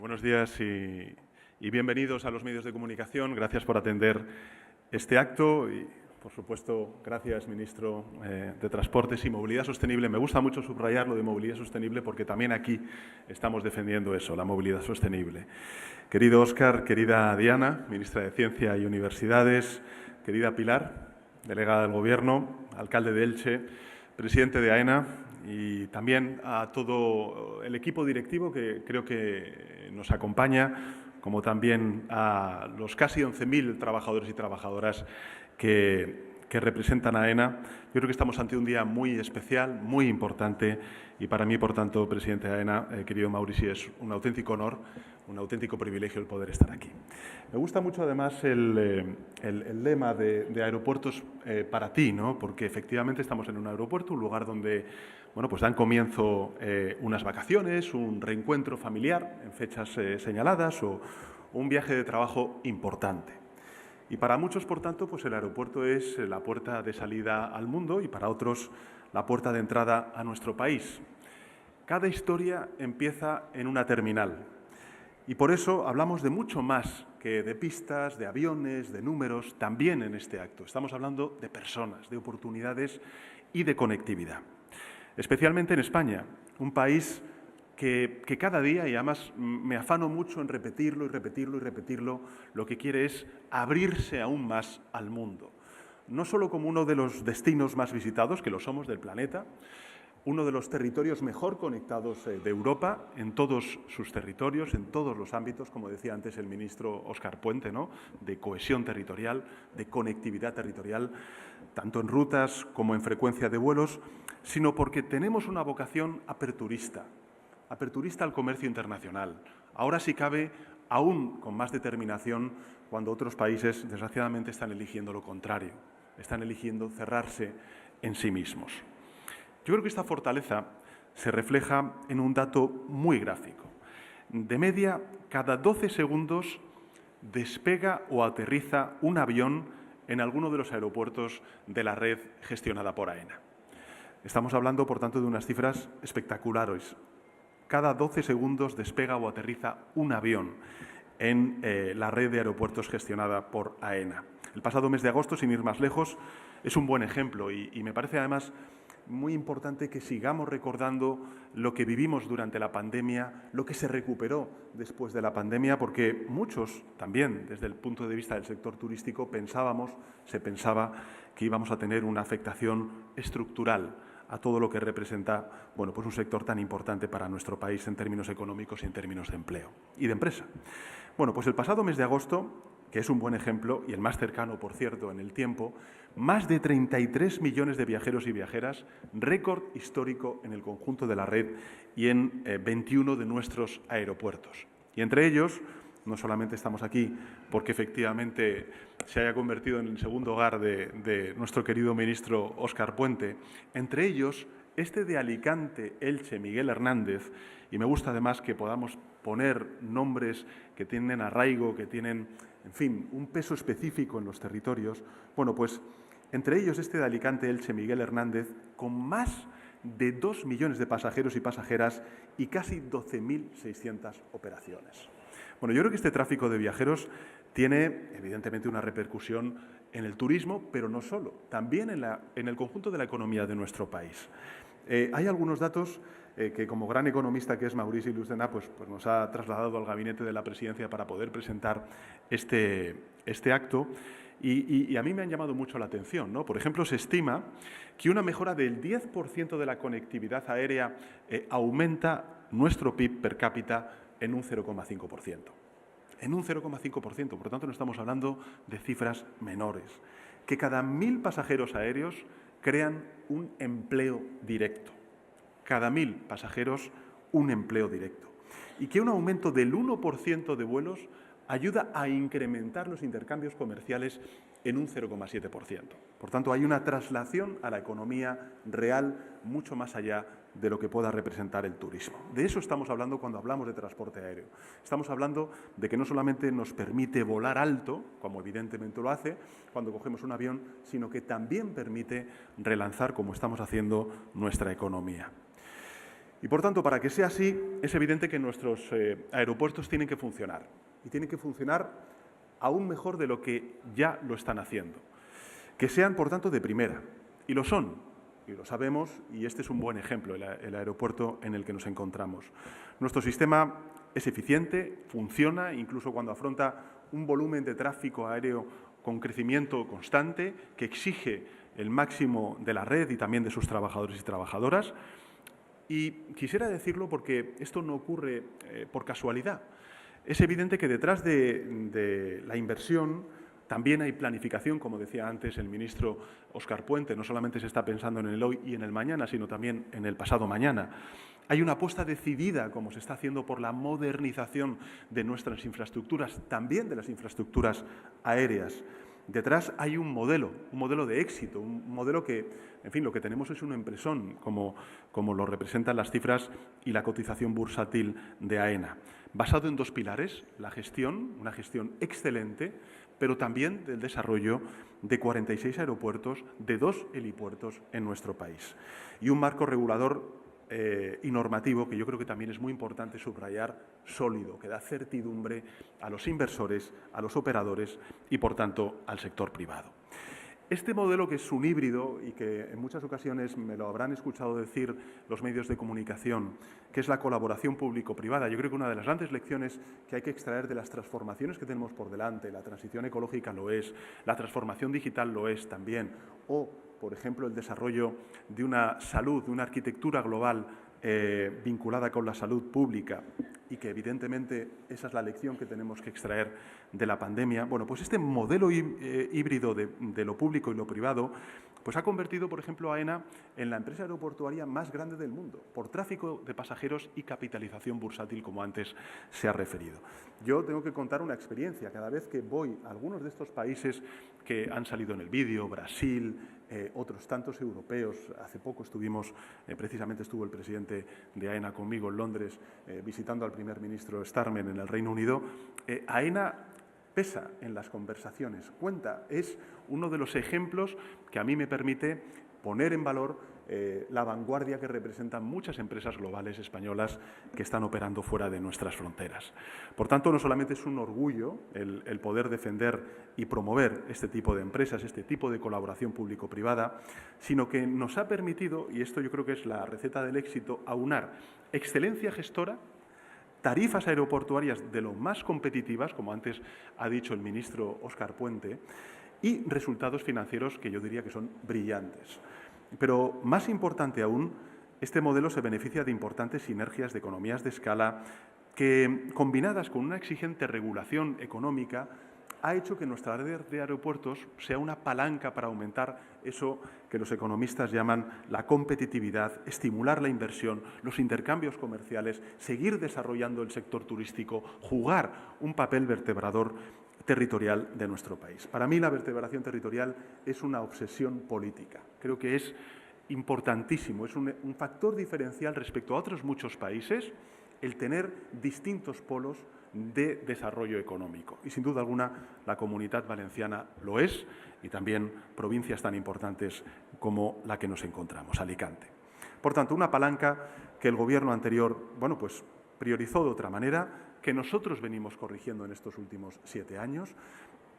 Buenos días y bienvenidos a los medios de comunicación. Gracias por atender este acto y, por supuesto, gracias, ministro de Transportes y Movilidad Sostenible. Me gusta mucho subrayar lo de movilidad sostenible porque también aquí estamos defendiendo eso, la movilidad sostenible. Querido Óscar, querida Diana, ministra de Ciencia y Universidades, querida Pilar, delegada del Gobierno, alcalde de Elche, presidente de AENA, y también a todo el equipo directivo que creo que nos acompaña, como también a los casi 11.000 trabajadores y trabajadoras que representan a AENA. Yo creo que estamos ante un día muy especial, muy importante, y para mí, por tanto, presidente de AENA, querido Maurici, es un auténtico honor, un auténtico privilegio el poder estar aquí. Me gusta mucho, además, el lema de Aeropuertos para ti, ¿no? Porque efectivamente estamos en un aeropuerto, un lugar donde pues dan comienzo unas vacaciones, un reencuentro familiar en fechas señaladas o un viaje de trabajo importante. Y para muchos, por tanto, pues el aeropuerto es la puerta de salida al mundo y para otros la puerta de entrada a nuestro país. Cada historia empieza en una terminal y por eso hablamos de mucho más que de pistas, de aviones, de números, también en este acto. Estamos hablando de personas, de oportunidades y de conectividad. Especialmente en España, un país que cada día, y además me afano mucho en repetirlo y repetirlo y repetirlo, lo que quiere es abrirse aún más al mundo. No solo como uno de los destinos más visitados, que lo somos del planeta, uno de los territorios mejor conectados de Europa, en todos sus territorios, en todos los ámbitos, como decía antes el ministro Óscar Puente, ¿no? De cohesión territorial, de conectividad territorial, tanto en rutas como en frecuencia de vuelos, sino porque tenemos una vocación aperturista al comercio internacional. Ahora, si cabe, aún con más determinación, cuando otros países, desgraciadamente, están eligiendo lo contrario, están eligiendo cerrarse en sí mismos. Yo creo que esta fortaleza se refleja en un dato muy gráfico. De media, cada 12 segundos despega o aterriza un avión en alguno de los aeropuertos de la red gestionada por AENA. Estamos hablando, por tanto, de unas cifras espectaculares. Cada 12 segundos despega o aterriza un avión en la red de aeropuertos gestionada por AENA. El pasado mes de agosto, sin ir más lejos, es un buen ejemplo y me parece además muy importante que sigamos recordando lo que vivimos durante la pandemia, lo que se recuperó después de la pandemia, porque muchos, también desde el punto de vista del sector turístico, se pensaba que íbamos a tener una afectación estructural a todo lo que representa pues un sector tan importante para nuestro país en términos económicos y en términos de empleo y de empresa. Bueno, pues el pasado mes de agosto, que es un buen ejemplo y el más cercano, por cierto, en el tiempo, más de 33 millones de viajeros y viajeras, récord histórico en el conjunto de la red y en 21 de nuestros aeropuertos. Y entre ellos, no solamente estamos aquí porque efectivamente se haya convertido en el segundo hogar de nuestro querido ministro Óscar Puente, entre ellos este de Alicante, Elche, Miguel Hernández, y me gusta además que podamos poner nombres que tienen arraigo, que tienen, en fin, un peso específico en los territorios. Bueno, pues entre ellos este de Alicante, Elche, Miguel Hernández, con más de 2 millones de pasajeros y pasajeras y casi 12.600 operaciones. Bueno, yo creo que este tráfico de viajeros tiene, evidentemente, una repercusión en el turismo, pero no solo, también en el conjunto de la economía de nuestro país. Hay algunos datos que, como gran economista que es Maurici Lucena, pues nos ha trasladado al gabinete de la presidencia para poder presentar este acto. Y a mí me han llamado mucho la atención, ¿no? Por ejemplo, se estima que una mejora del 10% de la conectividad aérea aumenta nuestro PIB per cápita en un 0,5%. En un 0,5%, por lo tanto no estamos hablando de cifras menores. Que cada 1.000 pasajeros aéreos crean un empleo directo. Cada 1.000 pasajeros, un empleo directo. Y que un aumento del 1% de vuelos ayuda a incrementar los intercambios comerciales en un 0,7%. Por tanto, hay una traslación a la economía real mucho más allá de lo que pueda representar el turismo. De eso estamos hablando cuando hablamos de transporte aéreo. Estamos hablando de que no solamente nos permite volar alto, como evidentemente lo hace cuando cogemos un avión, sino que también permite relanzar, como estamos haciendo, nuestra economía. Y, por tanto, para que sea así, es evidente que nuestros aeropuertos tienen que funcionar. Y tienen que funcionar aún mejor de lo que ya lo están haciendo. Que sean, por tanto, de primera. Y lo son. Y lo sabemos, y este es un buen ejemplo, el aeropuerto en el que nos encontramos. Nuestro sistema es eficiente, funciona, incluso cuando afronta un volumen de tráfico aéreo con crecimiento constante, que exige el máximo de la red y también de sus trabajadores y trabajadoras. Y quisiera decirlo porque esto no ocurre por casualidad. Es evidente que detrás de la inversión también hay planificación, como decía antes el ministro Óscar Puente. No solamente se está pensando en el hoy y en el mañana, sino también en el pasado mañana. Hay una apuesta decidida, como se está haciendo, por la modernización de nuestras infraestructuras, también de las infraestructuras aéreas. Detrás hay un modelo de éxito, un modelo que, en fin, lo que tenemos es un empresón, como lo representan las cifras y la cotización bursátil de AENA, basado en dos pilares: la gestión, una gestión excelente, pero también del desarrollo de 46 aeropuertos, de 2 helipuertos en nuestro país, y un marco regulador y normativo que yo creo que también es muy importante subrayar, sólido, que da certidumbre a los inversores, a los operadores y, por tanto, al sector privado. Este modelo, que es un híbrido y que en muchas ocasiones me lo habrán escuchado decir los medios de comunicación, que es la colaboración público-privada, yo creo que una de las grandes lecciones que hay que extraer de las transformaciones que tenemos por delante, la transición ecológica lo es, la transformación digital lo es también, o, por ejemplo, el desarrollo de una salud, de una arquitectura global vinculada con la salud pública, y que evidentemente esa es la lección que tenemos que extraer de la pandemia. Bueno, pues este modelo híbrido de lo público y lo privado pues ha convertido, por ejemplo, a AENA en la empresa aeroportuaria más grande del mundo por tráfico de pasajeros y capitalización bursátil, como antes se ha referido. Yo tengo que contar una experiencia. Cada vez que voy a algunos de estos países que han salido en el vídeo, Brasil, otros tantos europeos. Hace poco precisamente estuvo el presidente de AENA conmigo en Londres visitando al primer ministro Starmer en el Reino Unido. AENA pesa en las conversaciones, cuenta, es uno de los ejemplos que a mí me permite poner en valor la vanguardia que representan muchas empresas globales españolas que están operando fuera de nuestras fronteras. Por tanto, no solamente es un orgullo el poder defender y promover este tipo de empresas, este tipo de colaboración público-privada, sino que nos ha permitido, y esto yo creo que es la receta del éxito, aunar excelencia gestora, tarifas aeroportuarias de lo más competitivas, como antes ha dicho el ministro Óscar Puente, y resultados financieros que yo diría que son brillantes. Pero, más importante aún, este modelo se beneficia de importantes sinergias de economías de escala que, combinadas con una exigente regulación económica, ha hecho que nuestra red de aeropuertos sea una palanca para aumentar eso que los economistas llaman la competitividad, estimular la inversión, los intercambios comerciales, seguir desarrollando el sector turístico, jugar un papel vertebrador territorial de nuestro país. Para mí, la vertebración territorial es una obsesión política. Creo que es importantísimo, es un factor diferencial respecto a otros muchos países el tener distintos polos de desarrollo económico. Y, sin duda alguna, la Comunitat Valenciana lo es, y también provincias tan importantes como la que nos encontramos, Alicante. Por tanto, una palanca que el Gobierno anterior, pues priorizó de otra manera, que nosotros venimos corrigiendo en estos últimos 7 años.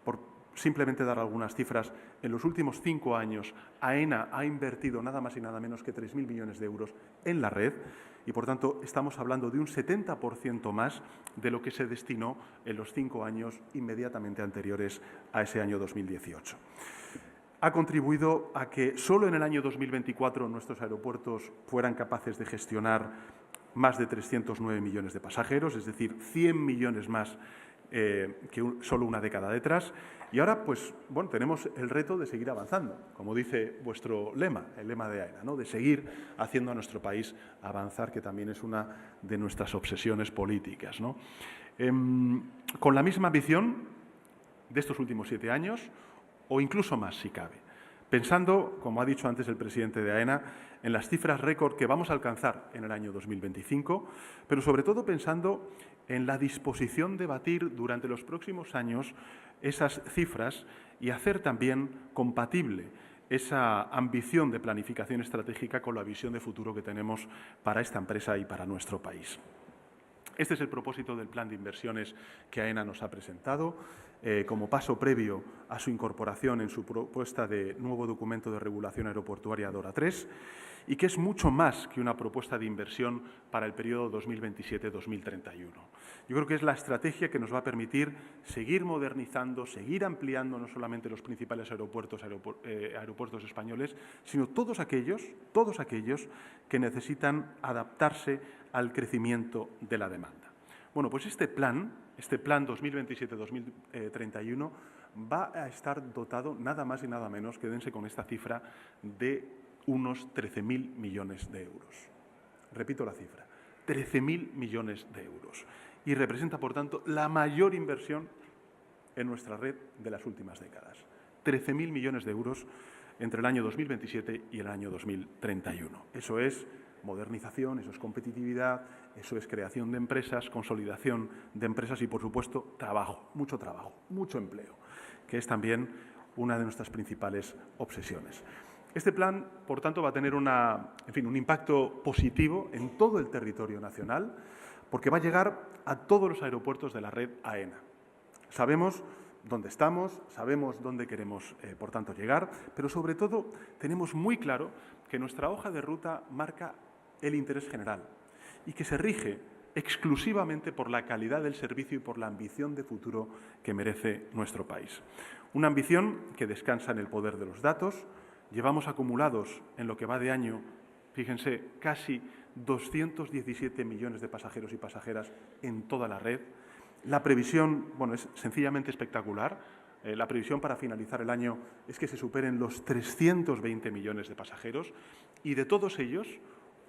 Por simplemente dar algunas cifras, en los últimos 5 años AENA ha invertido nada más y nada menos que 3.000 millones de euros en la red y, por tanto, estamos hablando de un 70% más de lo que se destinó en los 5 años inmediatamente anteriores a ese año 2018. Ha contribuido a que solo en el año 2024 nuestros aeropuertos fueran capaces de gestionar más de 309 millones de pasajeros, es decir, 100 millones más que solo una década detrás. Y ahora, tenemos el reto de seguir avanzando, como dice vuestro lema, el lema de AENA, ¿no? De seguir haciendo a nuestro país avanzar, que también es una de nuestras obsesiones políticas, ¿no? Con la misma ambición de estos últimos 7 años, o incluso más, si cabe. Pensando, como ha dicho antes el presidente de AENA, en las cifras récord que vamos a alcanzar en el año 2025, pero sobre todo pensando en la disposición de batir durante los próximos años esas cifras y hacer también compatible esa ambición de planificación estratégica con la visión de futuro que tenemos para esta empresa y para nuestro país. Este es el propósito del plan de inversiones que AENA nos ha presentado, como paso previo a su incorporación en su propuesta de nuevo documento de regulación aeroportuaria DORA III, y que es mucho más que una propuesta de inversión para el periodo 2027-2031. Yo creo que es la estrategia que nos va a permitir seguir modernizando, seguir ampliando no solamente los principales aeropuertos españoles, sino todos aquellos que necesitan adaptarse al crecimiento de la demanda. Bueno, pues este plan 2027-2031 va a estar dotado nada más y nada menos, quédense con esta cifra, de unos 13.000 millones de euros. Repito la cifra, 13.000 millones de euros. Y representa, por tanto, la mayor inversión en nuestra red de las últimas décadas. 13.000 millones de euros entre el año 2027 y el año 2031. Eso es modernización, eso es competitividad, eso es creación de empresas, consolidación de empresas y, por supuesto, trabajo, mucho empleo, que es también una de nuestras principales obsesiones. Este plan, por tanto, va a tener un impacto positivo en todo el territorio nacional, porque va a llegar a todos los aeropuertos de la red AENA. Sabemos dónde estamos, sabemos dónde queremos, por tanto, llegar, pero sobre todo tenemos muy claro que nuestra hoja de ruta marca el interés general y que se rige exclusivamente por la calidad del servicio y por la ambición de futuro que merece nuestro país. Una ambición que descansa en el poder de los datos. Llevamos acumulados en lo que va de año, fíjense, casi 217 millones de pasajeros y pasajeras en toda la red. La previsión, es sencillamente espectacular. La previsión para finalizar el año es que se superen los 320 millones de pasajeros y de todos ellos,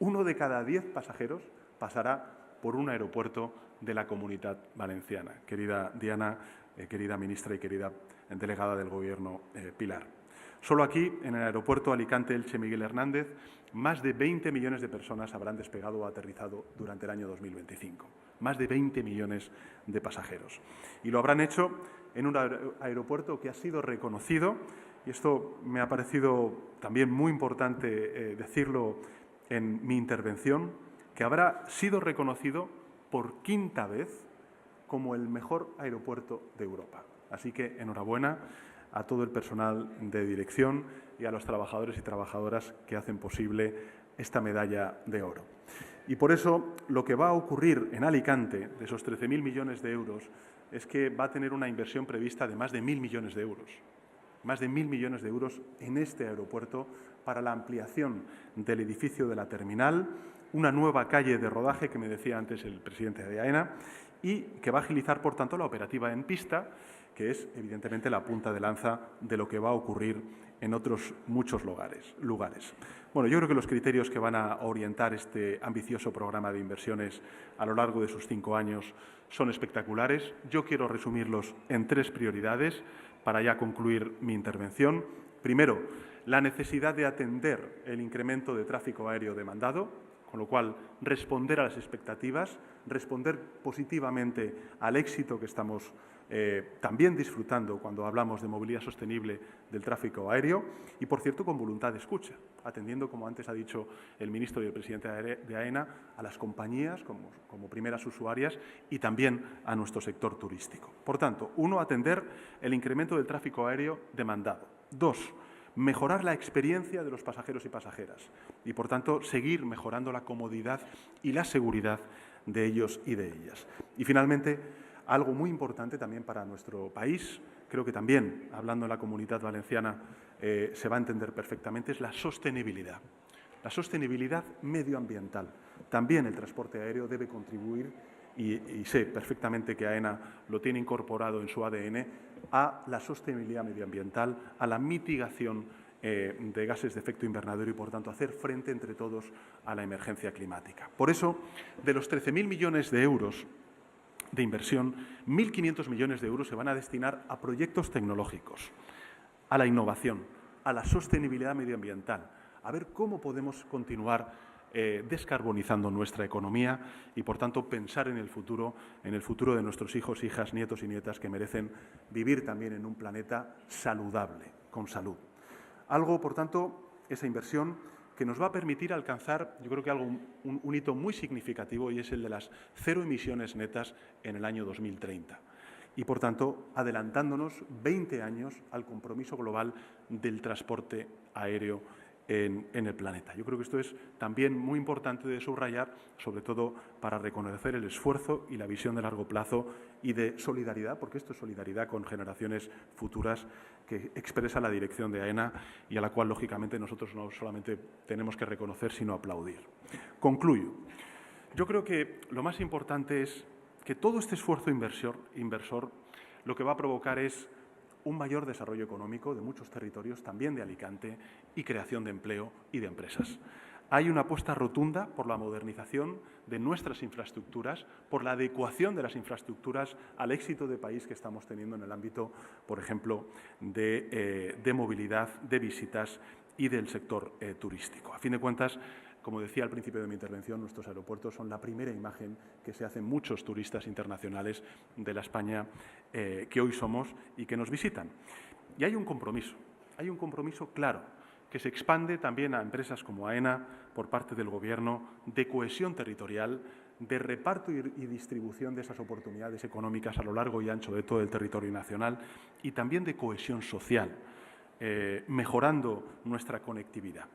1 de cada 10 pasajeros pasará por un aeropuerto de la Comunidad Valenciana. Querida Diana, querida ministra y querida delegada del Gobierno, Pilar. Solo aquí, en el aeropuerto Alicante-Elche Miguel Hernández, más de 20 millones de personas habrán despegado o aterrizado durante el año 2025. Más de 20 millones de pasajeros. Y lo habrán hecho en un aeropuerto que ha sido reconocido, y esto me ha parecido también muy importante decirlo en mi intervención, que habrá sido reconocido por 5ª vez como el mejor aeropuerto de Europa. Así que enhorabuena a todo el personal de dirección y a los trabajadores y trabajadoras que hacen posible esta medalla de oro. Y por eso lo que va a ocurrir en Alicante, de esos 13.000 millones de euros, es que va a tener una inversión prevista de más de 1.000 millones de euros. Más de 1.000 millones de euros en este aeropuerto para la ampliación del edificio de la terminal, una nueva calle de rodaje, que me decía antes el presidente de AENA, y que va a agilizar, por tanto, la operativa en pista, que es, evidentemente, la punta de lanza de lo que va a ocurrir en otros muchos lugares. Bueno, yo creo que los criterios que van a orientar este ambicioso programa de inversiones a lo largo de sus 5 años son espectaculares. Yo quiero resumirlos en 3 prioridades para ya concluir mi intervención. Primero, la necesidad de atender el incremento de tráfico aéreo demandado, con lo cual responder a las expectativas, responder positivamente al éxito que estamos también disfrutando cuando hablamos de movilidad sostenible del tráfico aéreo y, por cierto, con voluntad de escucha, atendiendo, como antes ha dicho el ministro y el presidente de AENA, a las compañías como primeras usuarias y también a nuestro sector turístico. Por tanto, 1, atender el incremento del tráfico aéreo demandado. 2, mejorar la experiencia de los pasajeros y pasajeras y, por tanto, seguir mejorando la comodidad y la seguridad de ellos y de ellas. Y, finalmente, algo muy importante también para nuestro país, creo que también, hablando en la Comunidad Valenciana, se va a entender perfectamente, es la sostenibilidad. La sostenibilidad medioambiental. También el transporte aéreo debe contribuir, y sé perfectamente que AENA lo tiene incorporado en su ADN, a la sostenibilidad medioambiental, a la mitigación de gases de efecto invernadero y, por tanto, hacer frente entre todos a la emergencia climática. Por eso, de los 13.000 millones de euros de inversión, 1.500 millones de euros se van a destinar a proyectos tecnológicos, a la innovación, a la sostenibilidad medioambiental, a ver cómo podemos continuar descarbonizando nuestra economía y, por tanto, pensar en el futuro de nuestros hijos, hijas, nietos y nietas que merecen vivir también en un planeta saludable, con salud. Algo, por tanto, esa inversión que nos va a permitir alcanzar, yo creo que un hito muy significativo, y es el de las 0 emisiones netas en el año 2030. Y, por tanto, adelantándonos 20 años al compromiso global del transporte aéreo en el planeta. Yo creo que esto es también muy importante de subrayar, sobre todo para reconocer el esfuerzo y la visión de largo plazo y de solidaridad, porque esto es solidaridad con generaciones futuras, que expresa la dirección de AENA y a la cual, lógicamente, nosotros no solamente tenemos que reconocer, sino aplaudir. Concluyo. Yo creo que lo más importante es que todo este esfuerzo inversor lo que va a provocar es un mayor desarrollo económico de muchos territorios, también de Alicante, y creación de empleo y de empresas. Hay una apuesta rotunda por la modernización de nuestras infraestructuras, por la adecuación de las infraestructuras al éxito de país que estamos teniendo en el ámbito, por ejemplo, de movilidad, de visitas y del sector turístico. A fin de cuentas, como decía al principio de mi intervención, nuestros aeropuertos son la primera imagen que se hacen muchos turistas internacionales de la España que hoy somos y que nos visitan. Y hay un compromiso claro, que se expande también a empresas como AENA por parte del Gobierno, de cohesión territorial, de reparto y distribución de esas oportunidades económicas a lo largo y ancho de todo el territorio nacional, y también de cohesión social, mejorando nuestra conectividad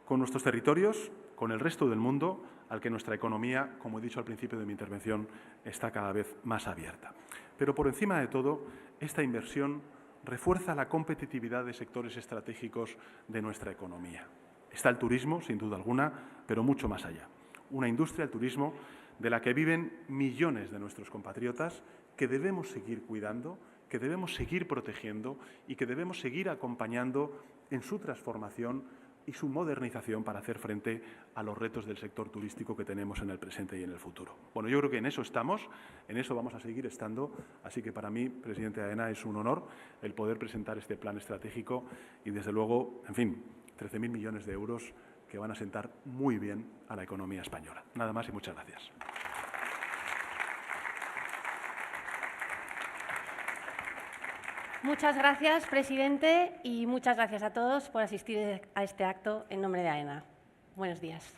con nuestros territorios, con el resto del mundo, al que nuestra economía, como he dicho al principio de mi intervención, está cada vez más abierta. Pero, por encima de todo, esta inversión refuerza la competitividad de sectores estratégicos de nuestra economía. Está el turismo, sin duda alguna, pero mucho más allá. Una industria, el turismo, de la que viven millones de nuestros compatriotas, que debemos seguir cuidando, que debemos seguir protegiendo y que debemos seguir acompañando en su transformación y su modernización para hacer frente a los retos del sector turístico que tenemos en el presente y en el futuro. Bueno, yo creo que en eso estamos, en eso vamos a seguir estando, así que para mí, presidente de AENA, es un honor el poder presentar este plan estratégico y, desde luego, en fin, 13.000 millones de euros que van a sentar muy bien a la economía española. Nada más y muchas gracias. Muchas gracias, presidente, y muchas gracias a todos por asistir a este acto en nombre de AENA. Buenos días.